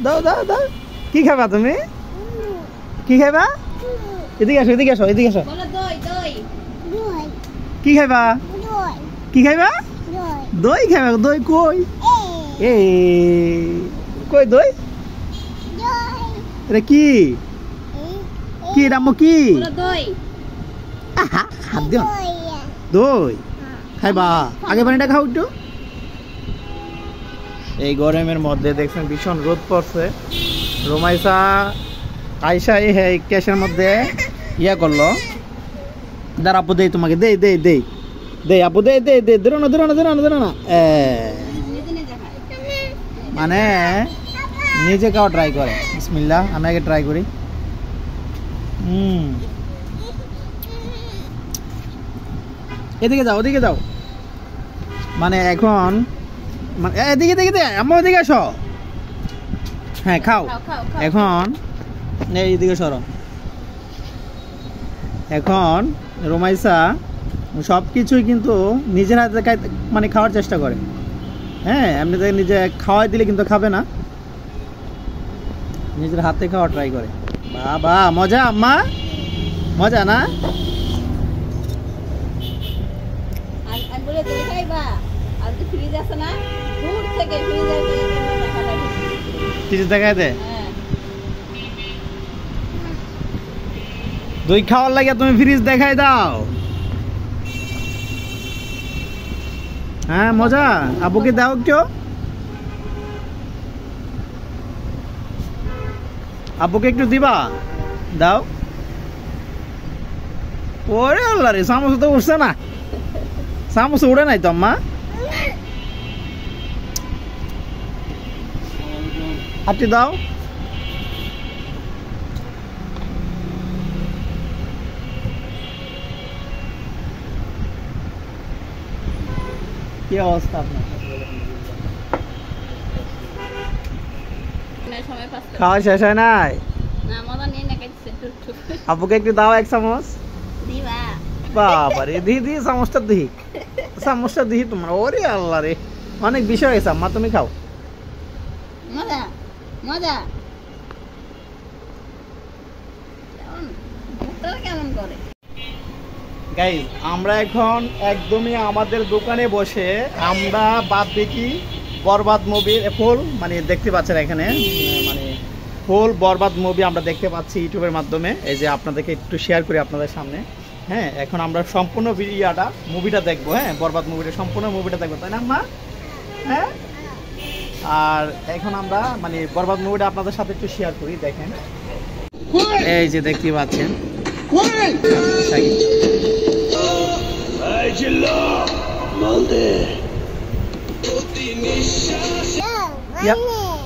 দাও দাও দাও কি খাবা তুমি কি খাবা এদিকে আসো এদিকে আসো এদিকে আসো কি খাবা কি খাবা দই খাবা দই কই এ কই দই এটা কি কি রামো কি হাত দিও দই খাইবা আগে পানিটা খাও একটু এই গরমের মধ্যে দেখছেন ভীষণ রোদ পড়ছে রোমাইসা আয়সা এই ক্যাশের মধ্যে ইয়া করলো দাঁড়া আপু দেই তোমাকে দেই দেই দেই দেই আপু দেই দেই দেই ধরো না ধরো না ধরো না ধরো না মানে নিজে খাওয়া ট্রাই করে বিসমিল্লাহ আমি আগে ট্রাই করি এদিকে যাও ওদিকে যাও মানে এখন এদিকে এদিকে দে আম্মা ওদিকে আসো হ্যাঁ খাও এখন এইদিকে সরো এখন রোমাইসা সব কিছুই কিন্তু নিজের হাতে মানে খাওয়ার চেষ্টা করে হ্যাঁ এমনি নিজে খাওয়াই দিলে কিন্তু খাবে না নিজের হাতে খাওয়া ট্রাই করে বাবা মজা আম্মা মজা না দই খাওয়ার লাগে তুমি ফ্রিজ দেখাই দাও হ্যাঁ মজা আব্বুকে দাও কেউ আব্বুকে একটু দিবা দাও ওরে আল্লাহ রে চামচ তো উঠছে না চামচ উড়ে নাই তো আম্মা হাতটি দাও কি অবস্থা আপনার খাওয়া শেষ হয় নাই আপুকে একটু দাও এক চামচ বাবারে দিহি দিহি চামচটা দিহি তোমার ওরে আল্লাহ রে অনেক বিষয় হয়েছে আম্মা তুমি খাও মজা মজা কেমন করে গাইস আমরা এখন একদমই আমাদের দোকানে বসে আমরা বাদ দেখি বরবাদ মুভির ফুল মানে দেখতে পাচ্ছেন এখানে মানে ফুল বরবাদ মুভি আমরা দেখতে পাচ্ছি ইউটিউবের মাধ্যমে এই যে আপনাদেরকে একটু শেয়ার করি আপনাদের সামনে হ্যাঁ এখন আমরা সম্পূর্ণ মুভিটা দেখবো হ্যাঁ বরবাদ মুভিটা সম্পূর্ণ মুভিটা দেখবো তাই না আম্মা হ্যাঁ আর এখন আমরা মানে বরবাদ মুভিটা আপনাদের সাথে একটু শেয়ার করি দেখেন এই যে দেখতে পাচ্ছেন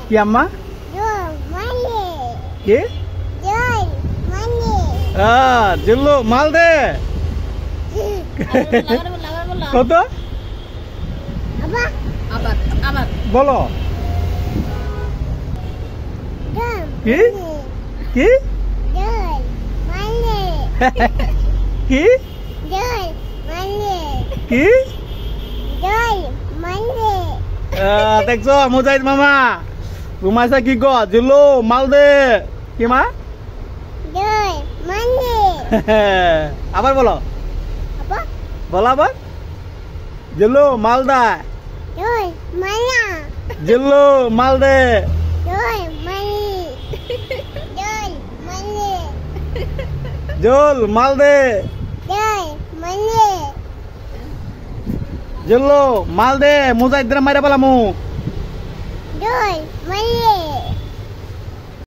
কি আম্মা কি জিল্লু মাল দে কত বলো কি কি কি কি দেখছো মুজাহিদ মামা রুমাইসা কি গো জিল্লু মাল দে কি মা আবার বলো বলো আবার জিল্লু মাল দা জিল্লু মাল দে জল মাল দে জিল্লু মাল দে মুজাহিদ মাইরা বলা মু